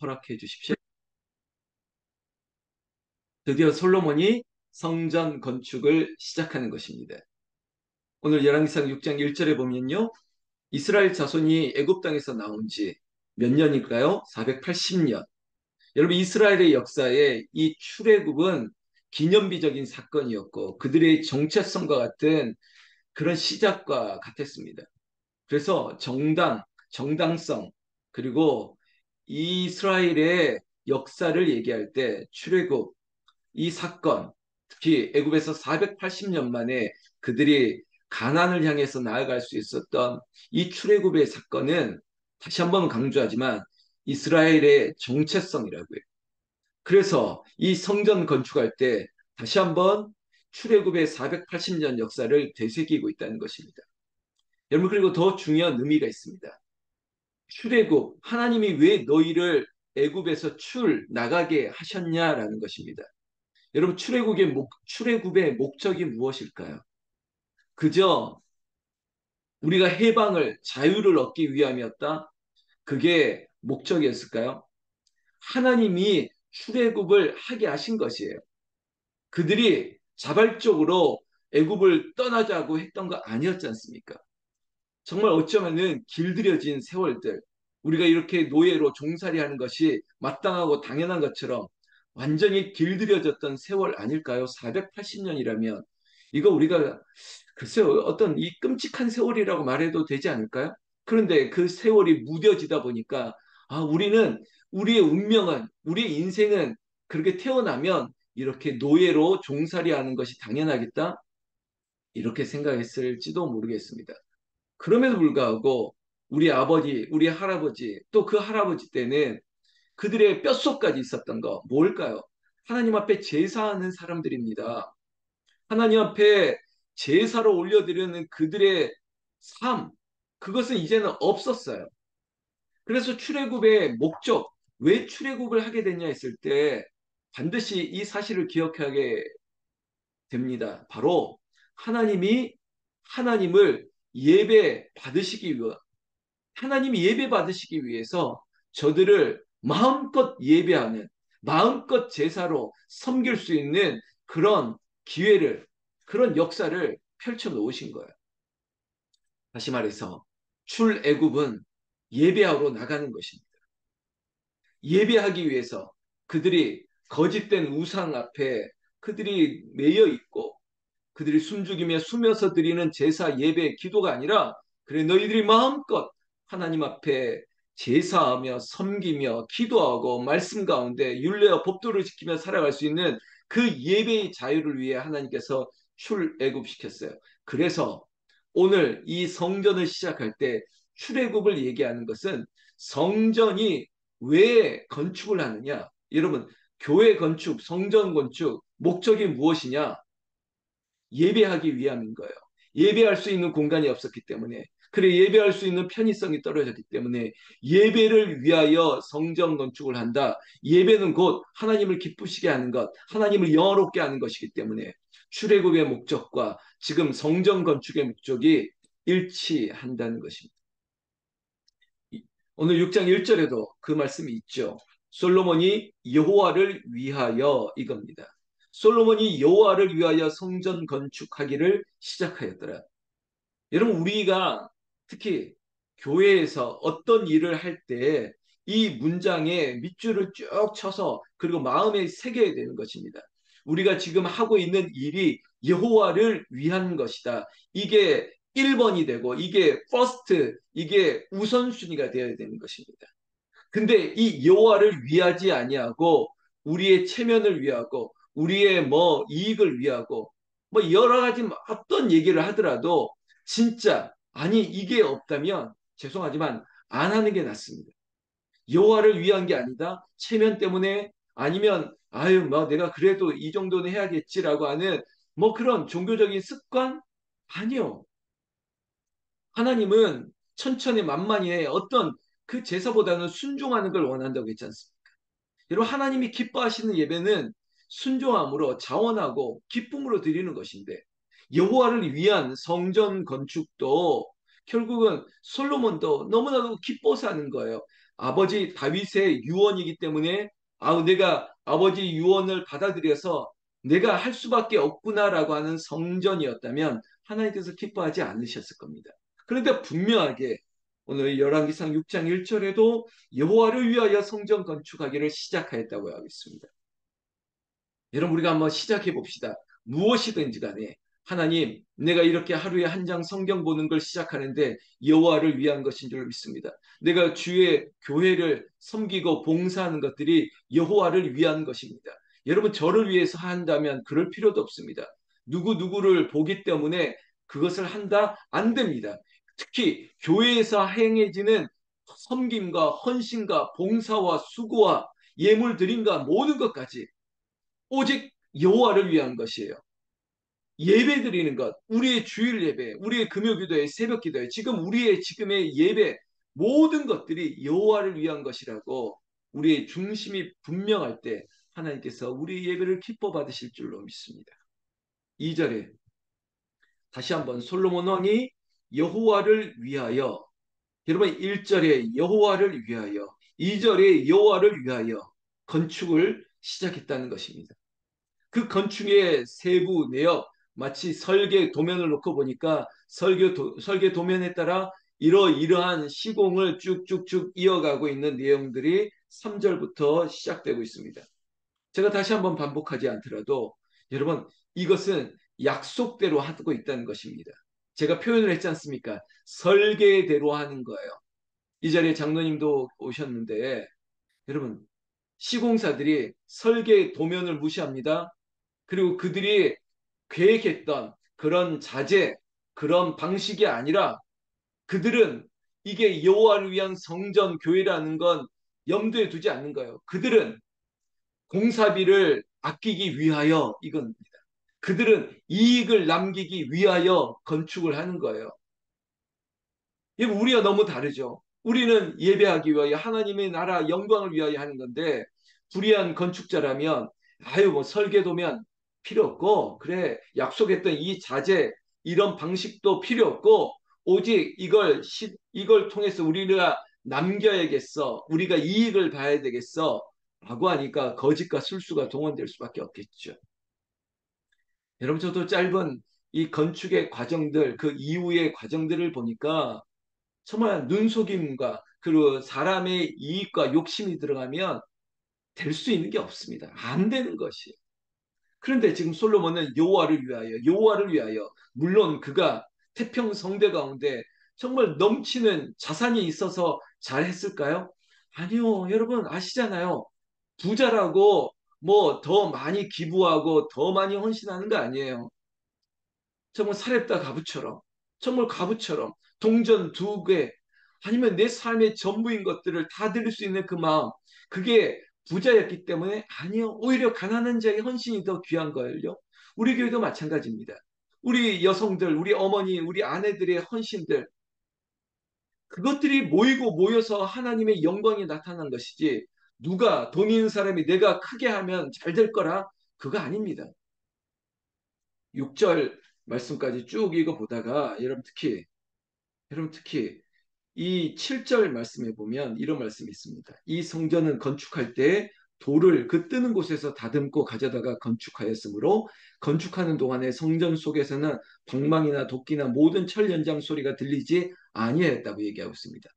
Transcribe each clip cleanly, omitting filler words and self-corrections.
허락해 주십시오. 드디어 솔로몬이 성전 건축을 시작하는 것입니다. 오늘 열왕기상 6장 1절에 보면요. 이스라엘 자손이 애굽 땅에서 나온 지 몇 년일까요? 480년. 여러분, 이스라엘의 역사에 이 출애굽은 기념비적인 사건이었고 그들의 정체성과 같은 그런 시작과 같았습니다. 그래서 정당성, 그리고 이스라엘의 역사를 얘기할 때 출애굽, 이 사건, 특히 애굽에서 480년 만에 그들이 가나안을 향해서 나아갈 수 있었던 이 출애굽의 사건은 다시 한번 강조하지만 이스라엘의 정체성이라고요. 그래서 이 성전 건축할 때 다시 한번 출애굽의 480년 역사를 되새기고 있다는 것입니다. 여러분, 그리고 더 중요한 의미가 있습니다. 출애굽, 하나님이 왜 너희를 애굽에서 나가게 하셨냐라는 것입니다. 여러분, 출애굽의 목적이 무엇일까요? 그저 우리가 해방을, 자유를 얻기 위함이었다? 그게 목적이었을까요? 하나님이 출애굽을 하게 하신 것이에요. 그들이 자발적으로 애굽을 떠나자고 했던 거 아니었지 않습니까? 정말 어쩌면은 길들여진 세월들, 우리가 이렇게 노예로 종살이하는 것이 마땅하고 당연한 것처럼 완전히 길들여졌던 세월 아닐까요? 480년이라면 이거 우리가 글쎄요, 어떤 이 끔찍한 세월이라고 말해도 되지 않을까요? 그런데 그 세월이 무뎌지다 보니까 우리는 우리의 운명은, 우리의 인생은 그렇게 태어나면 이렇게 노예로 종살이하는 것이 당연하겠다? 이렇게 생각했을지도 모르겠습니다. 그럼에도 불구하고 우리 아버지, 우리 할아버지, 또 그 할아버지 때는 그들의 뼛속까지 있었던 거 뭘까요? 하나님 앞에 제사하는 사람들입니다. 하나님 앞에 제사로 올려드리는 그들의 삶, 그것은 이제는 없었어요. 그래서 출애굽의 목적, 왜 출애굽을 하게 됐냐 했을 때 반드시 이 사실을 기억하게 됩니다. 바로 하나님이 하나님을 예배 받으시기 위해 하나님이 예배 받으시기 위해서 저들을 마음껏 예배하는, 마음껏 제사로 섬길 수 있는 그런 기회를, 그런 역사를 펼쳐 놓으신 거예요. 다시 말해서 출애굽은 예배하러 나가는 것입니다. 예배하기 위해서 그들이 거짓된 우상 앞에 그들이 매여 있고 그들이 숨죽이며 숨어서 드리는 제사 예배 기도가 아니라 그래 너희들이 마음껏 하나님 앞에 제사하며 섬기며 기도하고 말씀 가운데 율례와 법도를 지키며 살아갈 수 있는 그 예배의 자유를 위해 하나님께서 출애굽시켰어요. 그래서 오늘 이 성전을 시작할 때 출애굽을 얘기하는 것은 성전이 왜 건축을 하느냐? 여러분, 교회 건축, 성전 건축 목적이 무엇이냐? 예배하기 위함인 거예요. 예배할 수 있는 공간이 없었기 때문에 그래 예배할 수 있는 편의성이 떨어졌기 때문에 예배를 위하여 성전 건축을 한다. 예배는 곧 하나님을 기쁘시게 하는 것, 하나님을 영화롭게 하는 것이기 때문에 출애굽의 목적과 지금 성전 건축의 목적이 일치한다는 것입니다. 오늘 6장 1절에도 그 말씀이 있죠. 솔로몬이 여호와를 위하여 이겁니다. 솔로몬이 여호와를 위하여 성전 건축하기를 시작하였더라. 여러분, 우리가 특히 교회에서 어떤 일을 할 때 이 문장에 밑줄을 쭉 쳐서 그리고 마음에 새겨야 되는 것입니다. 우리가 지금 하고 있는 일이 여호와를 위한 것이다. 이게 1번이 되고 이게 퍼스트, 이게 우선순위가 되어야 되는 것입니다. 근데 이 여호와를 위하지 아니하고 우리의 체면을 위하고 우리의 뭐 이익을 위하고 뭐 여러 가지 어떤 얘기를 하더라도 진짜 아니 이게 없다면 죄송하지만 안 하는 게 낫습니다. 여호와를 위한 게 아니다. 체면 때문에 아니면 아유 뭐 내가 그래도 이 정도는 해야겠지라고 하는 뭐 그런 종교적인 습관 아니요. 하나님은 천천히 만만히 어떤 그 제사보다는 순종하는 걸 원한다고 했지 않습니까? 여러분, 하나님이 기뻐하시는 예배는 순종함으로 자원하고 기쁨으로 드리는 것인데 여호와를 위한 성전 건축도 결국은 솔로몬도 너무나도 기뻐서 하는 거예요. 아버지 다윗의 유언이기 때문에 내가 아버지 유언을 받아들여서 내가 할 수밖에 없구나라고 하는 성전이었다면 하나님께서 기뻐하지 않으셨을 겁니다. 그런데 분명하게 오늘 열왕기상 6장 1절에도 여호와를 위하여 성전 건축하기를 시작하였다고 하고 있습니다. 여러분 우리가 한번 시작해 봅시다. 무엇이든지 간에 하나님 내가 이렇게 하루에 한 장 성경 보는 걸 시작하는데 여호와를 위한 것인 줄 믿습니다. 내가 주의 교회를 섬기고 봉사하는 것들이 여호와를 위한 것입니다. 여러분 저를 위해서 한다면 그럴 필요도 없습니다. 누구누구를 보기 때문에 그것을 한다? 안 됩니다. 특히 교회에서 행해지는 섬김과 헌신과 봉사와 수고와 예물 드림과 모든 것까지 오직 여호와를 위한 것이에요. 예배 드리는 것, 우리의 주일 예배, 우리의 금요 기도회, 새벽 기도회, 지금 우리의 지금의 예배 모든 것들이 여호와를 위한 것이라고 우리의 중심이 분명할 때 하나님께서 우리의 예배를 기뻐 받으실 줄로 믿습니다. 2절에 다시 한번 솔로몬 왕이 여호와를 위하여, 여러분 1절에 여호와를 위하여, 2절에 여호와를 위하여 건축을 시작했다는 것입니다. 그 건축의 세부 내역, 마치 설계 도면을 놓고 보니까 설계 도면에 따라 이러이러한 시공을 쭉쭉쭉 이어가고 있는 내용들이 3절부터 시작되고 있습니다. 제가 다시 한번 반복하지 않더라도 여러분 이것은 약속대로 하고 있다는 것입니다. 제가 표현을 했지 않습니까? 설계대로 하는 거예요. 이 자리에 장로님도 오셨는데 여러분 시공사들이 설계 도면을 무시합니다. 그리고 그들이 계획했던 그런 자재, 그런 방식이 아니라 그들은 이게 여호와를 위한 성전 교회라는 건 염두에 두지 않는 거예요. 그들은 공사비를 아끼기 위하여 이겁니다. 그들은 이익을 남기기 위하여 건축을 하는 거예요. 우리가 너무 다르죠. 우리는 예배하기 위하여 하나님의 나라 영광을 위하여 하는 건데 불의한 건축자라면 뭐 설계도면 필요 없고 그래 약속했던 이 자재 이런 방식도 필요 없고 오직 이걸 통해서 우리가 남겨야겠어. 우리가 이익을 봐야 되겠어. 라고 하니까 거짓과 술수가 동원될 수밖에 없겠죠. 여러분 저도 짧은 이 건축의 과정들 그 이후의 과정들을 보니까 정말 눈속임과 그리고 사람의 이익과 욕심이 들어가면 될 수 있는 게 없습니다. 안 되는 것이. 그런데 지금 솔로몬은 여호와를 위하여 물론 그가 태평성대 가운데 정말 넘치는 자산이 있어서 잘했을까요? 아니요. 여러분 아시잖아요. 부자라고 뭐 더 많이 기부하고 더 많이 헌신하는 거 아니에요. 정말 사렙다 가부처럼 정말 가부처럼 동전 2개 아니면 내 삶의 전부인 것들을 다 드릴 수 있는 그 마음 그게 부자였기 때문에 아니요 오히려 가난한 자의 헌신이 더 귀한 거예요. 우리 교회도 마찬가지입니다. 우리 여성들 우리 어머니 우리 아내들의 헌신들 그것들이 모이고 모여서 하나님의 영광이 나타난 것이지 누가 돈 있는 사람이 내가 크게 하면 잘 될 거라 그거 아닙니다. 6절 말씀까지 쭉 읽어보다가 여러분 특히 이 7절 말씀에 보면 이런 말씀이 있습니다. 이 성전은 건축할 때 돌을 그 뜨는 곳에서 다듬고 가져다가 건축하였으므로 건축하는 동안에 성전 속에서는 방망이나 도끼나 모든 철 연장 소리가 들리지 아니하였다고 얘기하고 있습니다.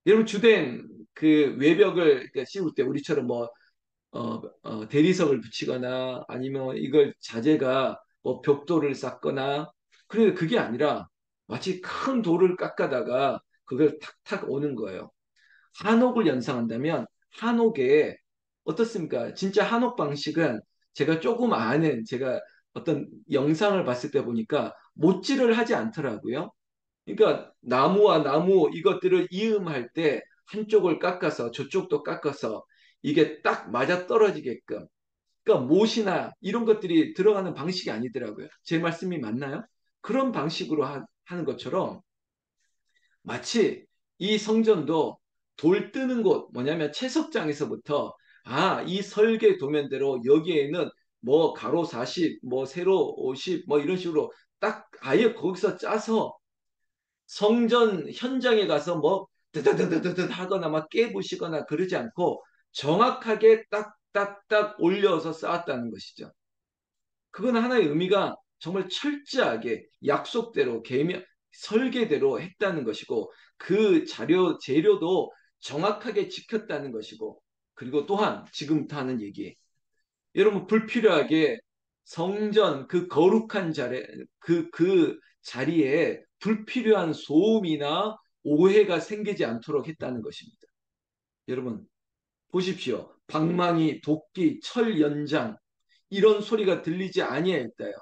여러분 주된 그 외벽을 씌울 때 우리처럼 뭐 대리석을 붙이거나 아니면 이걸 자재가 뭐 벽돌을 쌓거나 그런데 그게 아니라 마치 큰 돌을 깎아다가 그걸 탁탁 오는 거예요. 한옥을 연상한다면 한옥에 어떻습니까? 진짜 한옥 방식은 제가 조금 아는 제가 어떤 영상을 봤을 때 보니까 못질을 하지 않더라고요. 그러니까 나무와 나무 이것들을 이음할 때 한쪽을 깎아서 저쪽도 깎아서 이게 딱 맞아 떨어지게끔 그러니까 못이나 이런 것들이 들어가는 방식이 아니더라고요. 제 말씀이 맞나요? 그런 방식으로 하는 것처럼 마치 이 성전도 돌 뜨는 곳 뭐냐면 채석장에서부터 이 설계 도면대로 여기에는 뭐 가로 40, 뭐 세로 50, 뭐 이런 식으로 딱 아예 거기서 짜서 성전 현장에 가서 뭐 드드드드드 하거나 막 깨부시거나 그러지 않고 정확하게 딱딱딱 올려서 쌓았다는 것이죠. 그건 하나의 의미가 정말 철저하게 약속대로 계명 설계대로 했다는 것이고 그 재료도 정확하게 지켰다는 것이고 그리고 또한 지금부터 하는 얘기 여러분 불필요하게 성전 그 거룩한 그 자리에 불필요한 소음이나 오해가 생기지 않도록 했다는 것입니다. 여러분 보십시오. 방망이, 도끼, 철 연장 이런 소리가 들리지 아니하였다요.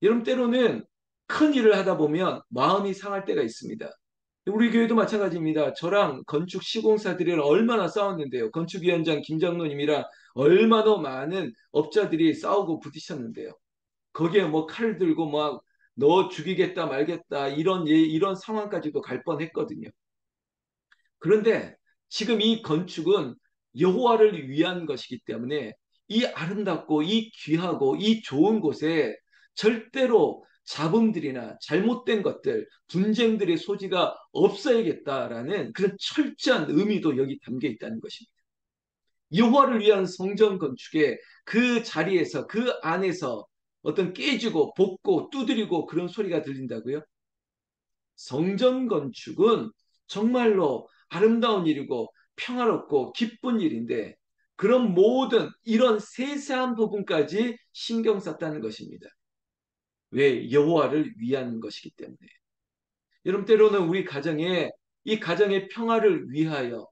여러분 때로는 큰 일을 하다 보면 마음이 상할 때가 있습니다. 우리 교회도 마찬가지입니다. 저랑 건축 시공사들이랑 얼마나 싸웠는데요. 건축위원장 김장로님이랑 얼마나 많은 업자들이 싸우고 부딪혔는데요. 거기에 뭐 칼 들고 막 너 죽이겠다 말겠다 이런 상황까지도 갈 뻔했거든요. 그런데 지금 이 건축은 여호와를 위한 것이기 때문에 이 아름답고 이 귀하고 이 좋은 곳에 절대로 잡음들이나 잘못된 것들, 분쟁들의 소지가 없어야겠다라는 그런 철저한 의미도 여기 담겨 있다는 것입니다. 여호와를 위한 성전 건축에 그 자리에서 그 안에서 어떤 깨지고 볶고 두드리고 그런 소리가 들린다고요? 성전 건축은 정말로 아름다운 일이고 평화롭고 기쁜 일인데 그런 모든 이런 세세한 부분까지 신경 썼다는 것입니다. 왜? 여호와를 위한 것이기 때문에. 여러분 때로는 우리 가정에 이 가정의 평화를 위하여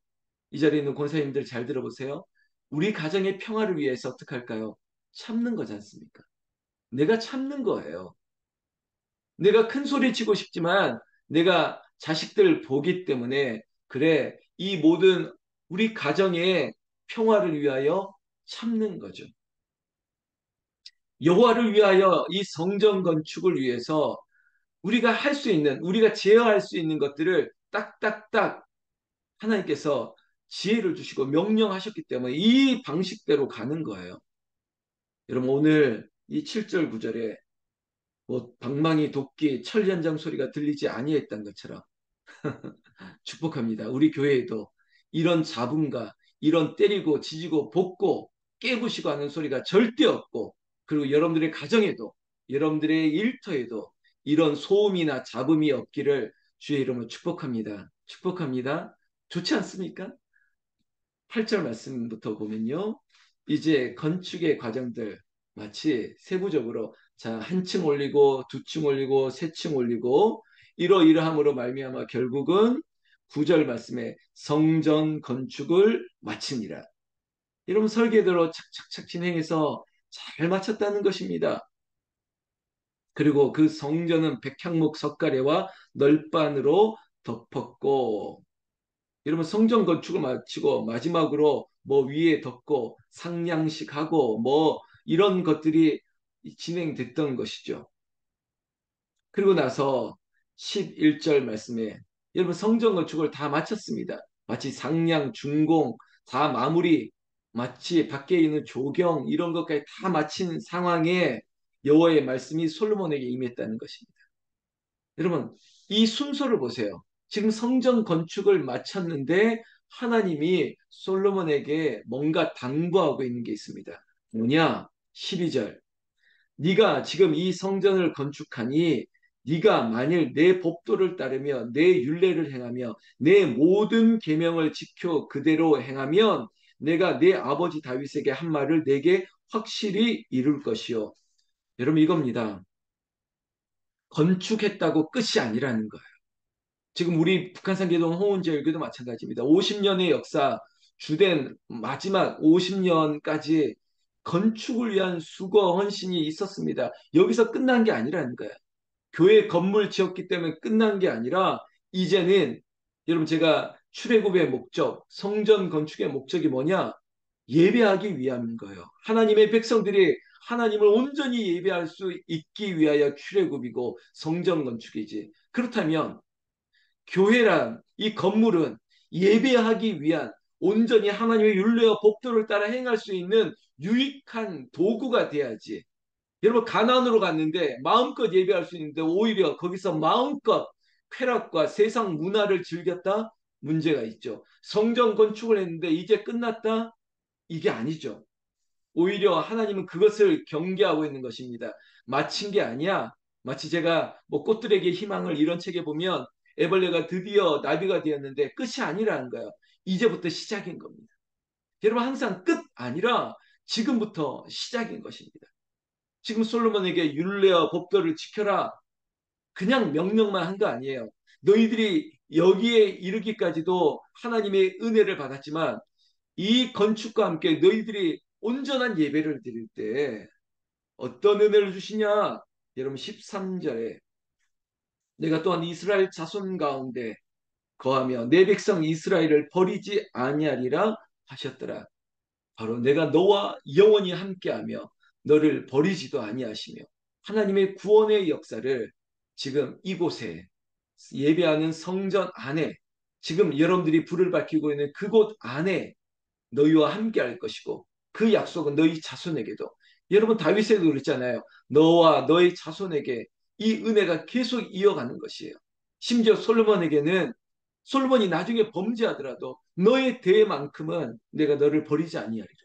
이 자리에 있는 권사님들 잘 들어보세요. 우리 가정의 평화를 위해서 어떻게 할까요? 참는 거지 않습니까? 내가 참는 거예요. 내가 큰 소리 치고 싶지만 내가 자식들 보기 때문에 그래 이 모든 우리 가정의 평화를 위하여 참는 거죠. 여호와를 위하여 이 성전 건축을 위해서 우리가 할 수 있는 우리가 제어할 수 있는 것들을 딱딱딱 하나님께서 지혜를 주시고 명령하셨기 때문에 이 방식대로 가는 거예요. 여러분 오늘 이 7절 9절에 뭐 방망이 도끼 철 현장 소리가 들리지 아니했던 것처럼 축복합니다. 우리 교회에도 이런 잡음과 이런 때리고 지지고 볶고 깨부시고 하는 소리가 절대 없고 그리고 여러분들의 가정에도 여러분들의 일터에도 이런 소음이나 잡음이 없기를 주의 이름으로 축복합니다. 축복합니다. 좋지 않습니까? 8절 말씀부터 보면요. 이제 건축의 과정들 마치 세부적으로 자, 한 층 올리고 두 층 올리고 세 층 올리고 이러이러함으로 말미암아 결국은 9절 말씀에 성전 건축을 마치니라. 여러분 설계대로 착착착 진행해서 잘 마쳤다는 것입니다. 그리고 그 성전은 백향목 석가래와 널반으로 덮었고 여러분 성전 건축을 마치고 마지막으로 뭐 위에 덮고 상량식하고 뭐 이런 것들이 진행됐던 것이죠. 그리고 나서 11절 말씀에 여러분 성전 건축을 다 마쳤습니다. 마치 상량, 준공 다 마무리 마치 밖에 있는 조경 이런 것까지 다 마친 상황에 여호와의 말씀이 솔로몬에게 임했다는 것입니다. 여러분, 이 순서를 보세요. 지금 성전 건축을 마쳤는데 하나님이 솔로몬에게 뭔가 당부하고 있는 게 있습니다. 뭐냐? 12절. 네가 지금 이 성전을 건축하니 네가 만일 내 법도를 따르며 내 율례를 행하며 내 모든 계명을 지켜 그대로 행하면 내가 내 아버지 다윗에게 한 말을 내게 확실히 이룰 것이요. 여러분 이겁니다. 건축했다고 끝이 아니라는 거예요. 지금 우리 북한산 계동 홍은제일교도 마찬가지입니다. 50년의 역사, 주된 마지막 50년까지 건축을 위한 수고, 헌신이 있었습니다. 여기서 끝난 게 아니라는 거예요. 교회 건물 지었기 때문에 끝난 게 아니라 이제는 여러분 제가 출애굽의 목적, 성전 건축의 목적이 뭐냐? 예배하기 위함인 거예요. 하나님의 백성들이 하나님을 온전히 예배할 수 있기 위하여 출애굽이고 성전 건축이지. 그렇다면 교회란 이 건물은 예배하기 위한 온전히 하나님의 율례와 법도를 따라 행할 수 있는 유익한 도구가 돼야지. 여러분 가나안으로 갔는데 마음껏 예배할 수 있는데 오히려 거기서 마음껏 쾌락과 세상 문화를 즐겼다? 문제가 있죠. 성전 건축을 했는데 이제 끝났다? 이게 아니죠. 오히려 하나님은 그것을 경계하고 있는 것입니다. 마친 게 아니야. 마치 제가 뭐 꽃들에게 희망을 이런 책에 보면 애벌레가 드디어 나비가 되었는데 끝이 아니라는 거예요. 이제부터 시작인 겁니다. 여러분 항상 끝 아니라 지금부터 시작인 것입니다. 지금 솔로몬에게 율례와 법도를 지켜라. 그냥 명령만 한 거 아니에요. 너희들이 여기에 이르기까지도 하나님의 은혜를 받았지만 이 건축과 함께 너희들이 온전한 예배를 드릴 때 어떤 은혜를 주시냐? 여러분 13절에 내가 또한 이스라엘 자손 가운데 거하며 내 백성 이스라엘을 버리지 아니하리라 하셨더라. 바로 내가 너와 영원히 함께하며 너를 버리지도 아니하시며 하나님의 구원의 역사를 지금 이곳에 예배하는 성전 안에 지금 여러분들이 불을 밝히고 있는 그곳 안에 너희와 함께 할 것이고 그 약속은 너희 자손에게도 여러분 다윗에도 그랬잖아요. 너와 너의 자손에게 이 은혜가 계속 이어가는 것이에요. 심지어 솔로몬에게는 솔로몬이 나중에 범죄하더라도 너의 대만큼은 내가 너를 버리지 아니하리라.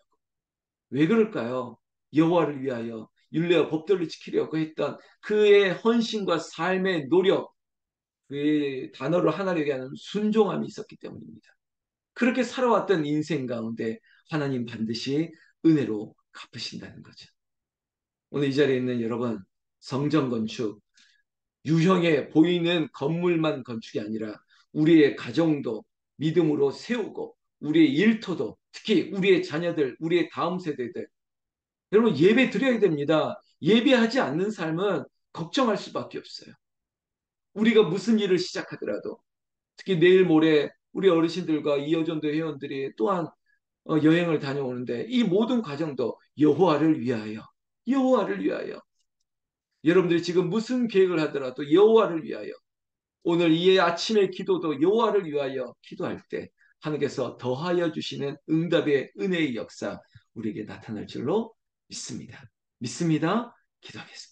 왜 그럴까요? 여호와를 위하여 율례와 법도를 지키려고 했던 그의 헌신과 삶의 노력, 그의 단어를 하나로 얘기하는 순종함이 있었기 때문입니다. 그렇게 살아왔던 인생 가운데 하나님 반드시 은혜로 갚으신다는 거죠. 오늘 이 자리에 있는 여러분, 성전 건축, 유형에 보이는 건물만 건축이 아니라 우리의 가정도 믿음으로 세우고 우리의 일터도 특히 우리의 자녀들, 우리의 다음 세대들 여러분 예배 드려야 됩니다. 예배하지 않는 삶은 걱정할 수밖에 없어요. 우리가 무슨 일을 시작하더라도 특히 내일 모레 우리 어르신들과 이어전도 회원들이 또한 여행을 다녀오는데 이 모든 과정도 여호와를 위하여 여호와를 위하여 여러분들이 지금 무슨 계획을 하더라도 여호와를 위하여 오늘 이 아침의 기도도 여호와를 위하여 기도할 때 하나님께서 더하여 주시는 응답의 은혜의 역사 우리에게 나타날 줄로 믿습니다. 믿습니다. 기도하겠습니다.